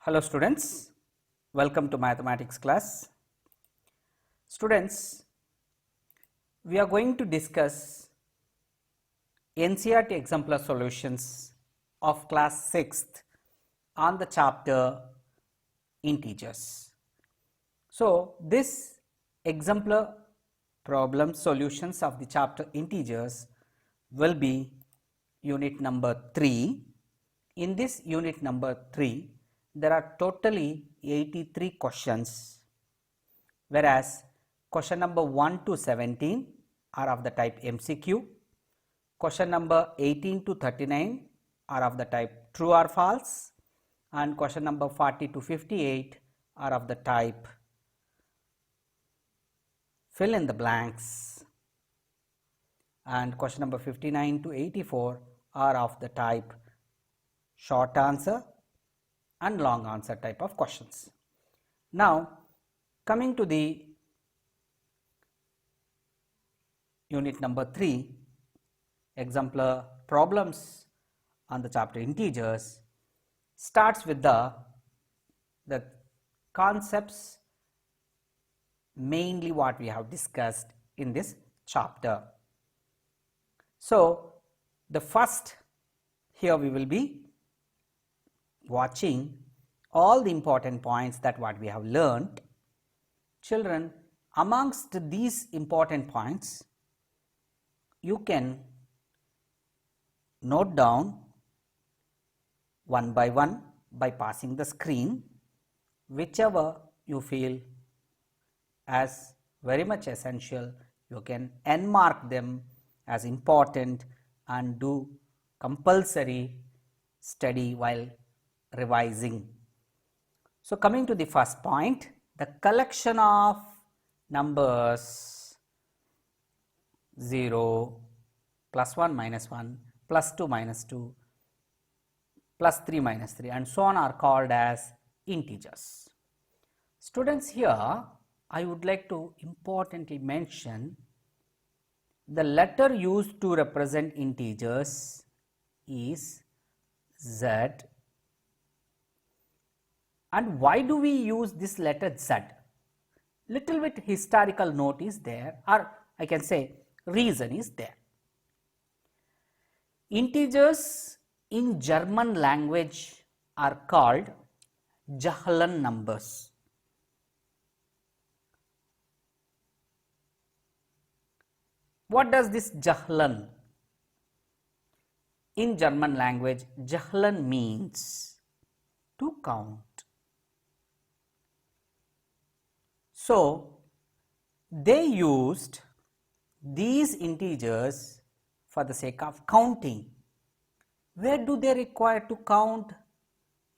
Hello students, welcome to mathematics class. Students, we are going to discuss NCERT exemplar solutions of class 6th on the chapter integers. So, this exemplar problem solutions of the chapter integers will be unit number 3. In this unit number 3, there are totally 83 questions, whereas question number 1 to 17 are of the type MCQ, question number 18 to 39 are of the type true or false, and question number 40 to 58 are of the type fill in the blanks, and question number 59 to 84 are of the type short answer and long answer type of questions. Now, coming to the unit number 3, exemplar problems on the chapter integers, starts with the concepts mainly what we have discussed in this chapter. So, the first, here we will be watching all the important points that what we have learned. Children, amongst these important points, you can note down one by one by passing the screen, whichever you feel as very much essential. You can mark them as important and do compulsory study while revising. So, coming to the first point, the collection of numbers 0, plus 1 minus 1, plus 2 minus 2, plus 3 minus 3 and so on are called as integers. Students, here I would like to importantly mention the letter used to represent integers is Z. And why do we use this letter Z? Little bit historical note is there, or I can say reason is there. Integers in German language are called Zahlen numbers. What does this Zahlen? In German language, Zahlen means to count. So, they used these integers for the sake of counting. Where do they require to count?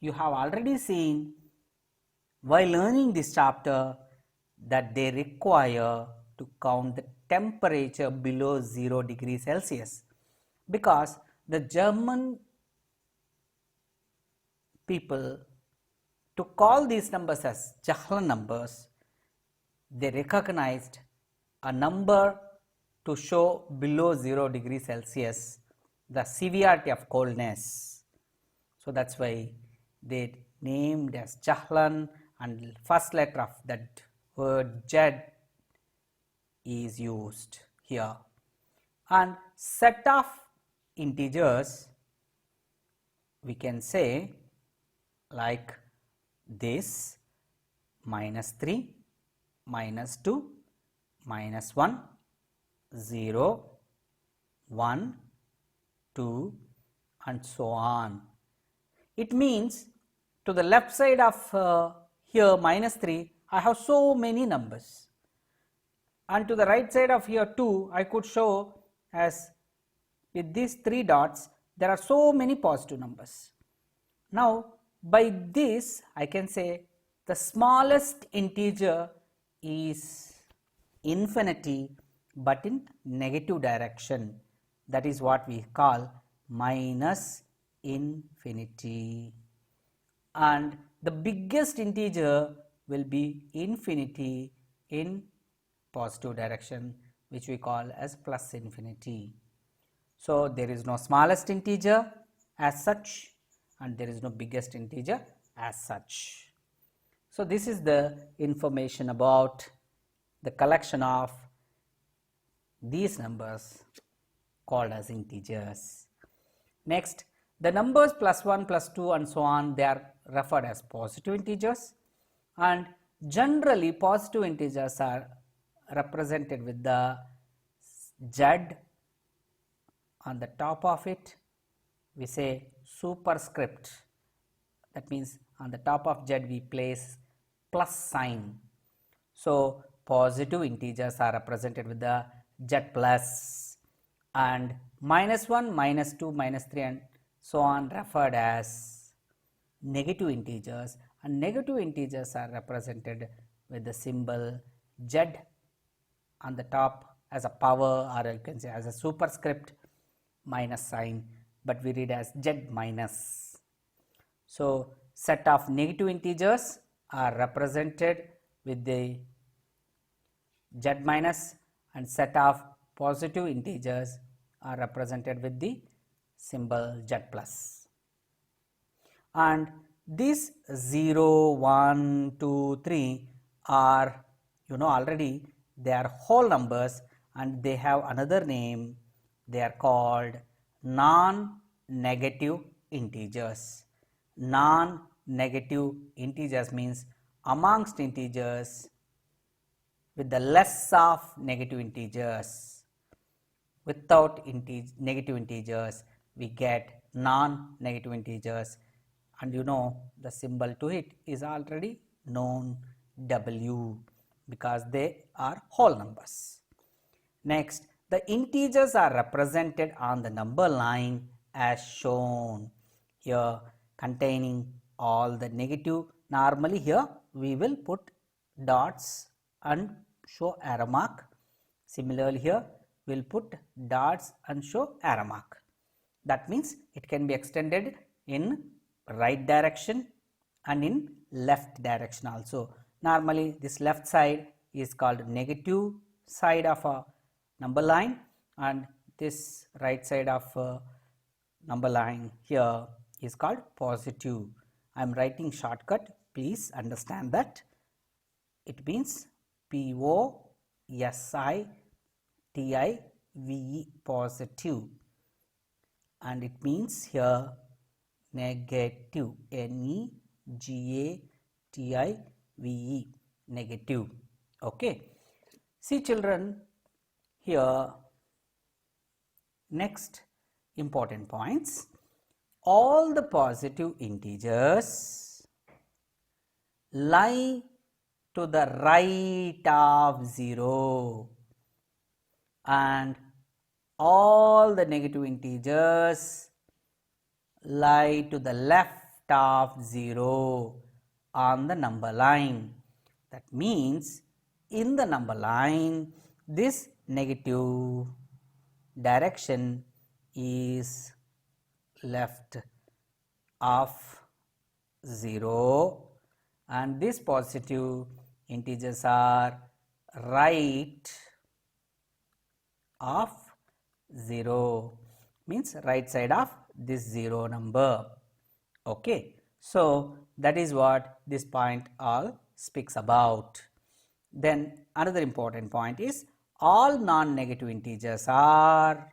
You have already seen while learning this chapter that they require to count the temperature below 0 degrees Celsius, because the German people, to call these numbers as Zahlen numbers, they recognized a number to show below 0 degrees Celsius the severity of coldness. So, that is why they named as Zahlen, and first letter of that word Z is used here. And set of integers we can say like this: minus 3, minus 2, minus 1, 0, 1, 2 and so on. It means to the left side of here minus 3, I have so many numbers, and to the right side of here 2, I could show as with these 3 dots there are so many positive numbers. Now, by this I can say the smallest integer is infinity, but in negative direction. That is what we call minus infinity, and the biggest integer will be infinity in positive direction, which we call as plus infinity. So, there is no smallest integer as such, and there is no biggest integer as such. So this is the information about the collection of these numbers called as integers. Next, the numbers +1, +2 and so on, they are referred as positive integers, and generally positive integers are represented with the Z on the top of it. We say superscript. That means on the top of Z we place plus sign. So positive integers are represented with the Z plus, and -1, -2, -3 and so on referred as negative integers, and negative integers are represented with the symbol Z on the top as a power, or you can say as a superscript minus sign, but we read as Z minus. So set of negative integers are represented with the Z minus, and set of positive integers are represented with the symbol Z plus. And these 0, 1, 2, 3 are, already they are whole numbers, and they have another name. They are called non-negative integers. Non-negative integers means amongst integers with the less of negative integers. Without negative integers, we get non-negative integers, and the symbol to it is already known, W, because they are whole numbers. Next, the integers are represented on the number line as shown here, containing all the negative. Normally here we will put dots and show arrow mark. Similarly here we will put dots and show arrow mark. That means it can be extended in right direction and in left direction also. Normally this left side is called negative side of a number line, and this right side of a number line here is called positive. I am writing shortcut, please understand that. It means POSITIVE, positive, and it means here negative, NEGATIVE, negative. Okay. See children, here next important points. All the positive integers lie to the right of 0, and all the negative integers lie to the left of 0 on the number line. That means in the number line, this negative direction is left of 0, and these positive integers are right of 0, means right side of this 0 number. Okay, so that is what this point all speaks about. Then another important point is all non-negative integers are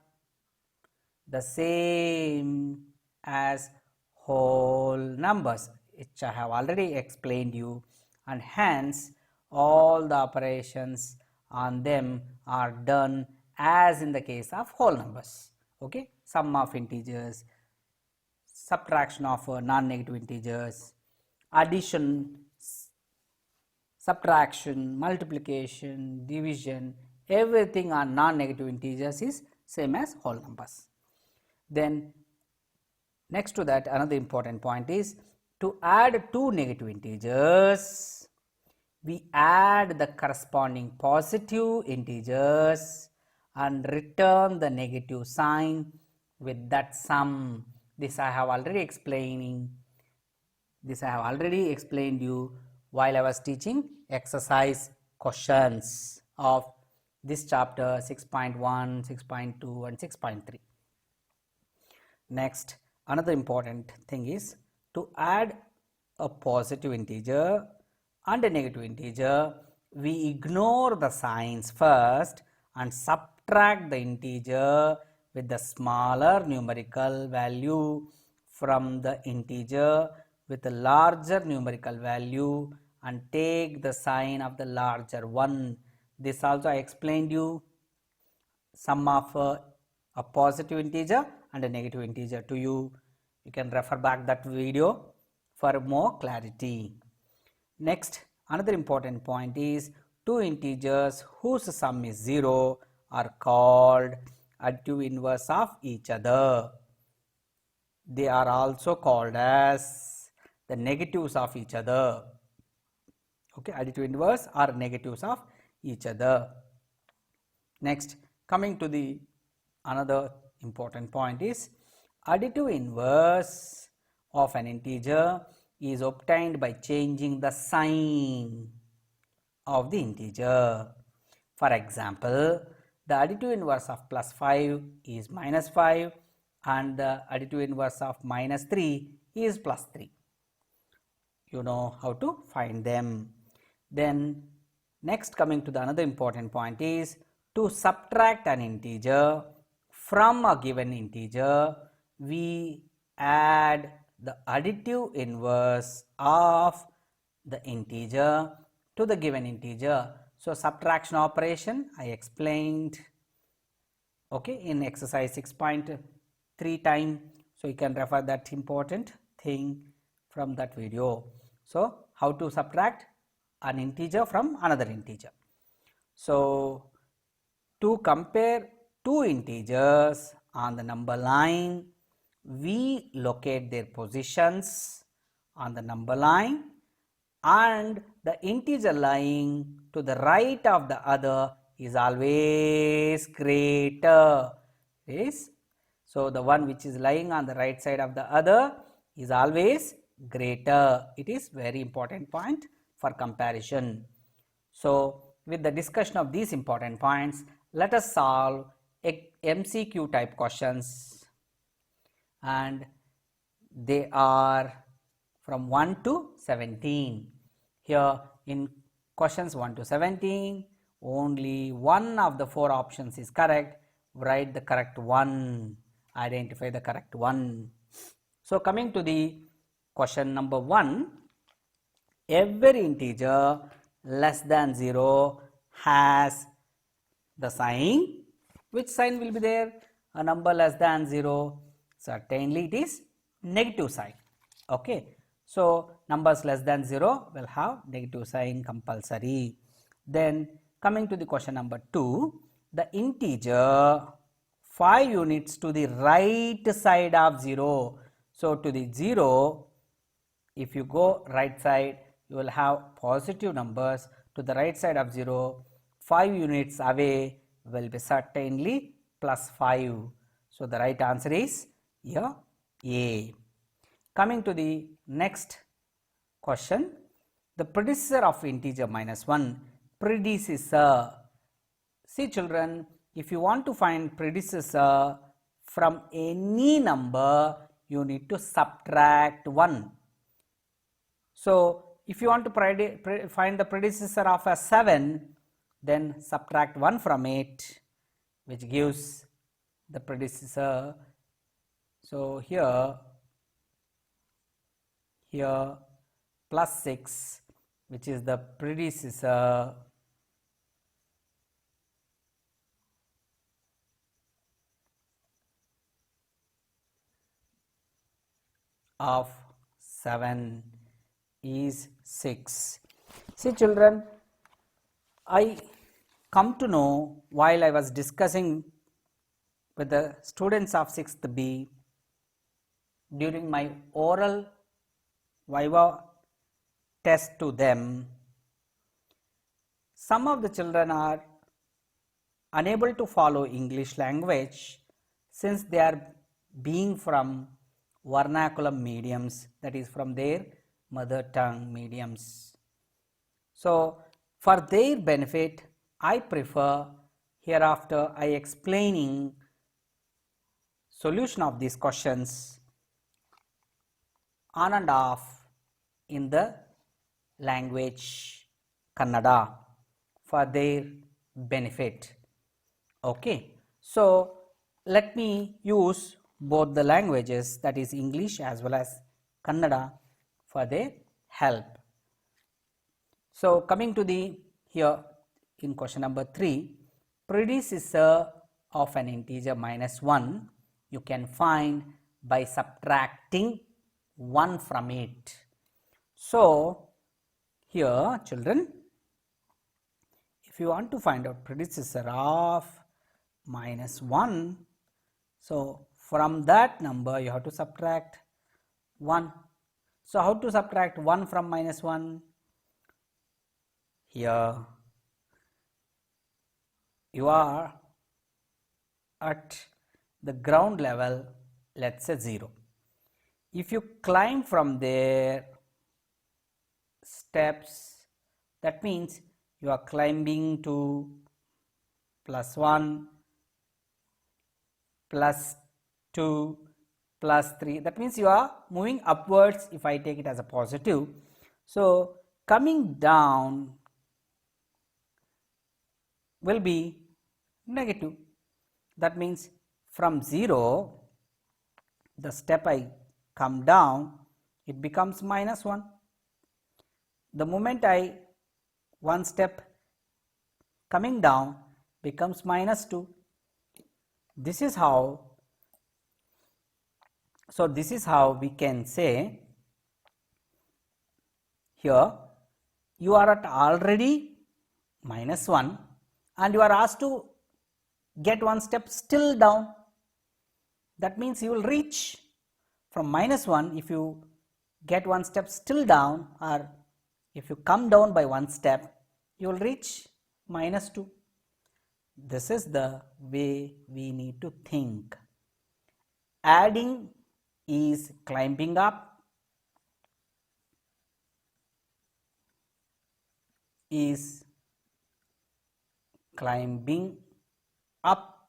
the same as whole numbers, which I have already explained you, and hence all the operations on them are done as in the case of whole numbers. Okay, sum of integers, subtraction of non-negative integers, addition, subtraction, multiplication, division, everything on non-negative integers is same as whole numbers. Then next to that, another important point is to add two negative integers, we add the corresponding positive integers and return the negative sign with that sum. This I have already explained you while I was teaching exercise questions of this chapter 6.1, 6.2 and 6.3. Next, another important thing is to add a positive integer and a negative integer, we ignore the signs first and subtract the integer with the smaller numerical value from the integer with a larger numerical value and take the sign of the larger one. This also I explained you sum of a positive integer and a negative integer to you. You can refer back that video for more clarity. Next, another important point is two integers whose sum is 0 are called additive inverse of each other. They are also called as the negatives of each other. Okay, additive inverse are negatives of each other. Next, coming to the another important point is additive inverse of an integer is obtained by changing the sign of the integer. For example, the additive inverse of plus 5 is minus 5 and the additive inverse of minus 3 is plus 3. You know how to find them. Then next, coming to the another important point is to subtract an integer from a given integer, we add the additive inverse of the integer to the given integer. So subtraction operation I explained, okay, in exercise 6.3 time. So you can refer that important thing from that video. So how to subtract an integer from another integer. So to compare two integers on the number line, we locate their positions on the number line and the integer lying to the right of the other is always greater. So the one which is lying on the right side of the other is always greater. It is very important point for comparison. So with the discussion of these important points, let us solve MCQ type questions, and they are from 1 to 17. Here in questions 1 to 17, only one of the four options is correct. Write the correct one, identify the correct one. So coming to the question number 1, every integer less than 0 has the sign. Which sign will be there? A number less than 0, certainly it is negative sign. Okay, so numbers less than 0 will have negative sign compulsory. Then coming to the question number 2, the integer 5 units to the right side of 0. So to the 0, if you go right side, you will have positive numbers. To the right side of 0, 5 units away will be certainly plus 5. So the right answer is here A. Coming to the next question, the predecessor of integer minus 1, predecessor. See children, if you want to find predecessor from any number, you need to subtract 1. So if you want to find the predecessor of a 7, then subtract 1 from it, which gives the predecessor. So here plus 6, which is the predecessor of 7 is 6. See children, I come to know while I was discussing with the students of 6th B during my oral viva test to them, some of the children are unable to follow English language since they are being from vernacular mediums, that is from their mother tongue mediums. So for their benefit, I prefer hereafter I explaining solution of these questions on and off in the language Kannada for their benefit. Okay, so let me use both the languages, that is English as well as Kannada, for their help. So coming to the here in question number 3, predecessor of an integer minus 1 you can find by subtracting 1 from it. So here children, if you want to find out predecessor of minus 1, so from that number you have to subtract 1. So how to subtract 1 from minus 1? Here you are at the ground level, let's say 0. If you climb from there steps, that means you are climbing to plus 1, plus 2, plus 3, that means you are moving upwards if I take it as a positive. So coming down will be negative. That means from 0, the step I come down, it becomes minus 1. The moment I one step coming down becomes minus 2. This is how, so this is how we can say here you are at already minus 1 and you are asked to get one step still down. That means you will reach from minus 1, if you get one step still down, or if you come down by one step, you will reach minus 2. This is the way we need to think. Adding is climbing up, is climbing up,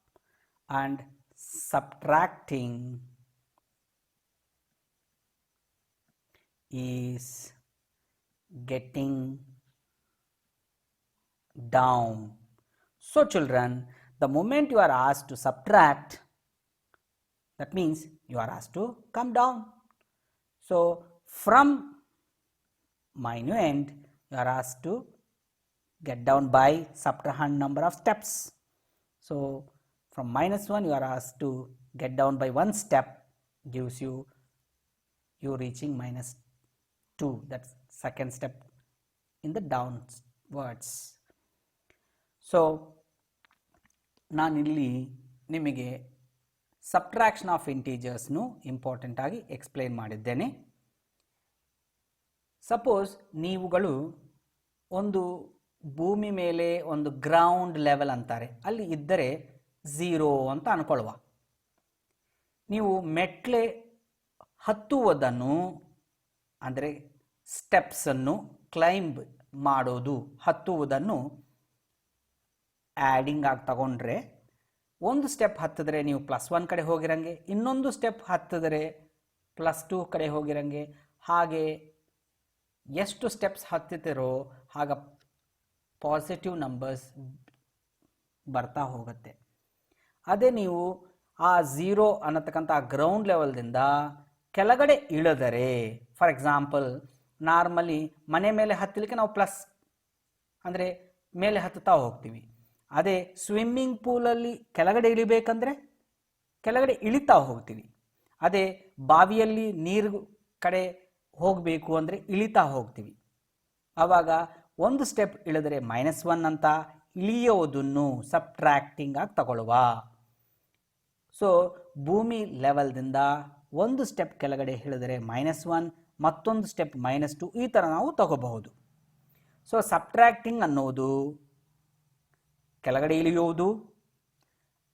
and subtracting is getting down. So children, the moment you are asked to subtract, that means you are asked to come down. So from minus end you are asked to get down by subtrahend number of steps. So from minus 1 you are asked to get down by one step, gives you reaching minus 2, that's second step in the downwards. So ನಾನಿಲ್ಲಿ ನಿಮಗೆ subtraction of ಇಂಟೀಜರ್ಸ್ನು important ಆಗಿ explain ಮಾಡಿದ್ದೇನೆ. Suppose ನೀವುಗಳು ಒಂದು ಭೂಮಿ ಮೇಲೆ ಒಂದು ground level ಅಂತಾರೆ, ಅಲ್ಲಿ ಇದ್ದರೆ 0 ಅಂತ ಅನ್ಕೊಳ್ಳುವ. ನೀವು ಮೆಟ್ಲೆ ಹತ್ತುವುದನ್ನು, ಅಂದರೆ ಸ್ಟೆಪ್ಸನ್ನು ಕ್ಲೈಂಬ್ ಮಾಡೋದು, ಹತ್ತುವುದನ್ನು ಆ್ಯಡಿಂಗ್ ಆಗಿ ತಗೊಂಡ್ರೆ, ಒಂದು ಸ್ಟೆಪ್ ಹತ್ತಿದ್ರೆ ನೀವು +1 ಕಡೆ ಹೋಗಿರಂಗೆ, ಇನ್ನೊಂದು ಸ್ಟೆಪ್ ಹತ್ತಿದ್ರೆ +2 ಕಡೆ ಹೋಗಿರಂಗೆ, ಹಾಗೆ ಎಷ್ಟು ಸ್ಟೆಪ್ಸ್ ಹತ್ತಿತಿರೋ ಆಗ ಪಾಸಿಟಿವ್ ನಂಬರ್ಸ್ ಬರ್ತಾ ಹೋಗುತ್ತೆ. ಅದೇ ನೀವು ಆ 0 ಅನ್ನತಕ್ಕಂಥ ಗ್ರೌಂಡ್ ಲೆವೆಲ್ದಿಂದ ಕೆಳಗಡೆ ಇಳಿದರೆ, ಫಾರ್ ಎಕ್ಸಾಂಪಲ್ ನಾರ್ಮಲಿ ಮನೆ ಮೇಲೆ ಹತ್ತಲಿಕ್ಕೆ ನಾವು ಪ್ಲಸ್ ಅಂದರೆ ಮೇಲೆ ಹತ್ತುತ್ತಾ ಹೋಗ್ತೀವಿ. ಅದೇ ಸ್ವಿಮ್ಮಿಂಗ್ ಪೂಲಲ್ಲಿ ಕೆಳಗಡೆ ಇಳಿಬೇಕಂದ್ರೆ ಕೆಳಗಡೆ ಇಳಿತಾ ಹೋಗ್ತೀವಿ. ಅದೇ ಬಾವಿಯಲ್ಲಿ ನೀರು ಕಡೆ ಹೋಗಬೇಕು ಅಂದರೆ ಇಳಿತಾ ಹೋಗ್ತೀವಿ. ಆವಾಗ ಒಂದು ಸ್ಟೆಪ್ ಇಳಿದ್ರೆ -1 ಅಂತ ಇಳಿಯೋದನ್ನು ಸಬ್ಟ್ರಾಕ್ಟಿಂಗ್ ಆಗಿ ತಗೊಳ್ಳುವ. ಸೊ ಭೂಮಿ ಲೆವೆಲ್ದಿಂದ ಒಂದು ಸ್ಟೆಪ್ ಕೆಳಗಡೆ ಇಳಿದರೆ -1, ಮತ್ತೊಂದು ಸ್ಟೆಪ್ -2, ಈ ಥರ ನಾವು ತಗೋಬಹುದು. ಸೊ ಸಬ್ಟ್ರಾಕ್ಟಿಂಗ್ ಅನ್ನೋದು ಕೆಳಗಡೆ ಇಳಿಯೋದು,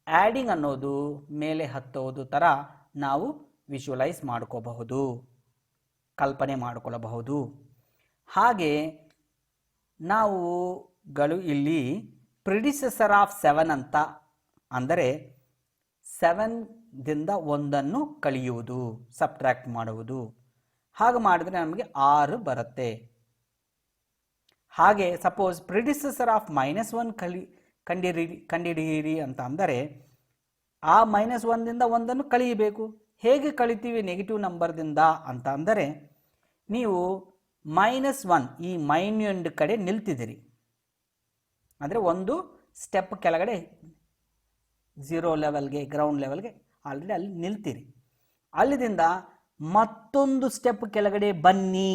ಆ್ಯಡಿಂಗ್ ಅನ್ನೋದು ಮೇಲೆ ಹತ್ತೋದು ಥರ ನಾವು ವಿಜುವಲೈಸ್ ಮಾಡ್ಕೋಬಹುದು, ಕಲ್ಪನೆ ಮಾಡಿಕೊಳ್ಳಬಹುದು. ಹಾಗೆ ನಾವುಗಳು ಇಲ್ಲಿ ಪ್ರಿಡಿಸೆಸರ್ ಆಫ್ 7 ಅಂತ ಅಂದರೆ 7ದಿಂದ 1 ಕಳೆಯುವುದು, ಸಬ್ಟ್ರಾಕ್ಟ್ ಮಾಡುವುದು. ಹಾಗೆ ಮಾಡಿದ್ರೆ ನಮಗೆ 6 ಬರುತ್ತೆ. ಹಾಗೆ ಸಪೋಸ್ ಪ್ರಿಡಿಸೆಸರ್ ಆಫ್ -1 ಕಂಡಿಡಿಯಿರಿ ಅಂತ ಅಂದರೆ ಆ -1ದಿಂದ 1 ಕಳೆಯಬೇಕು. ಹೇಗೆ ಕಳಿತೀವಿ ನೆಗೆಟಿವ್ ನಂಬರ್ದಿಂದ ಅಂತ ಅಂದರೆ ನೀವು -1 ಈ ಮೈನ್ಯೂಂಡ್ ಕಡೆ ನಿಲ್ತಿದ್ದೀರಿ ಅಂದರೆ ಒಂದು ಸ್ಟೆಪ್ ಕೆಳಗಡೆ 0 ಲೆವೆಲ್ಗೆ ಗ್ರೌಂಡ್ ಲೆವೆಲ್ಗೆ ಆಲ್ರೆಡಿ ಅಲ್ಲಿ ನಿಲ್ತೀರಿ. ಅಲ್ಲಿಂದ ಮತ್ತೊಂದು ಸ್ಟೆಪ್ ಕೆಳಗಡೆ ಬನ್ನಿ,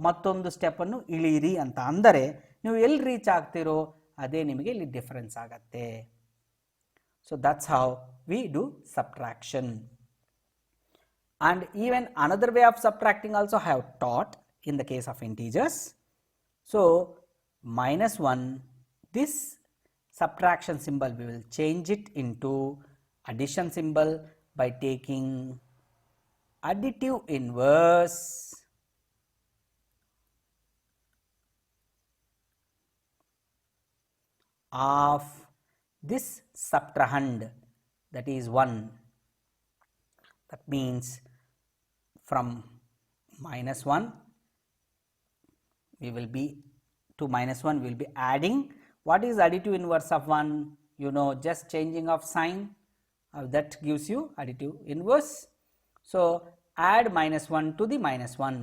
ಮತ್ತೊಂದು ಸ್ಟೆಪ್ಪನ್ನು ಇಳೀರಿ ಅಂತ ಅಂದರೆ ನೀವು ಎಲ್ಲಿ ರೀಚ್ ಆಗ್ತೀರೋ ಅದೇ ನಿಮಗೆ ಇಲ್ಲಿ ಡಿಫರೆನ್ಸ್ ಆಗತ್ತೆ. So that's how we do subtraction. And even another way of subtracting also I have taught in the case of integers. So -1, this subtraction symbol we will change it into addition symbol by taking additive inverse of this subtrahend, that is 1. That means from -1 we will be to -1 we will be adding. What is additive inverse of 1? You know, just changing of sign, that gives you additive inverse. So add -1 to the -1,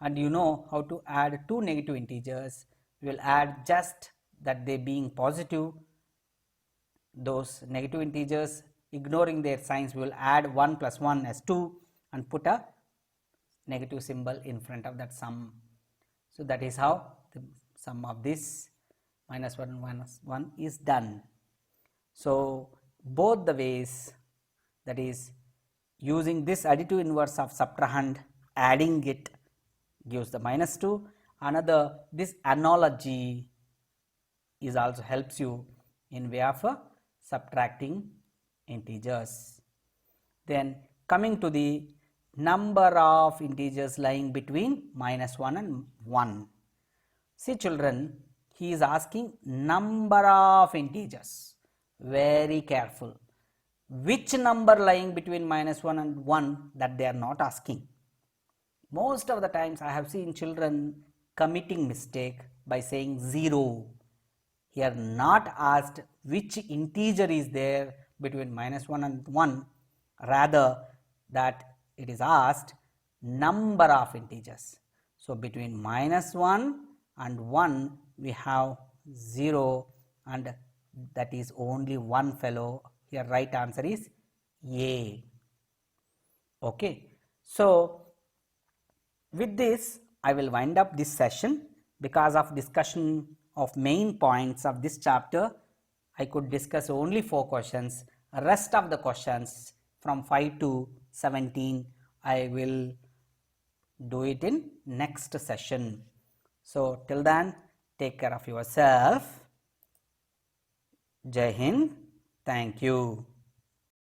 and you know how to add two negative integers. We will add just that they being positive, those negative integers, ignoring their signs, we will add 1 plus 1 as 2 and put a negative symbol in front of that sum. So that is how the sum of this -1 minus 1 is done. So both the ways, that is using this additive inverse of subtrahend, adding it gives the -2. Another, this analogy is also helps you in way of subtracting integers. Then coming to the number of integers lying between -1 and 1. See children, he is asking number of integers. Very careful. Which number lying between -1 and 1, that they are not asking. Most of the times I have seen children committing mistake by saying 0. Here not asked which integer is there between -1 and 1, rather that it is asked number of integers. So between -1 and 1 we have 0, and that is only one fellow. Here right answer is A. Okay, so with this I will wind up this session. Because of discussion of main points of this chapter, I could discuss only 4 questions. Rest of the questions from 5 to 17 I will do it in next session. So till then, take care of yourself. Jai Hind. Thank you.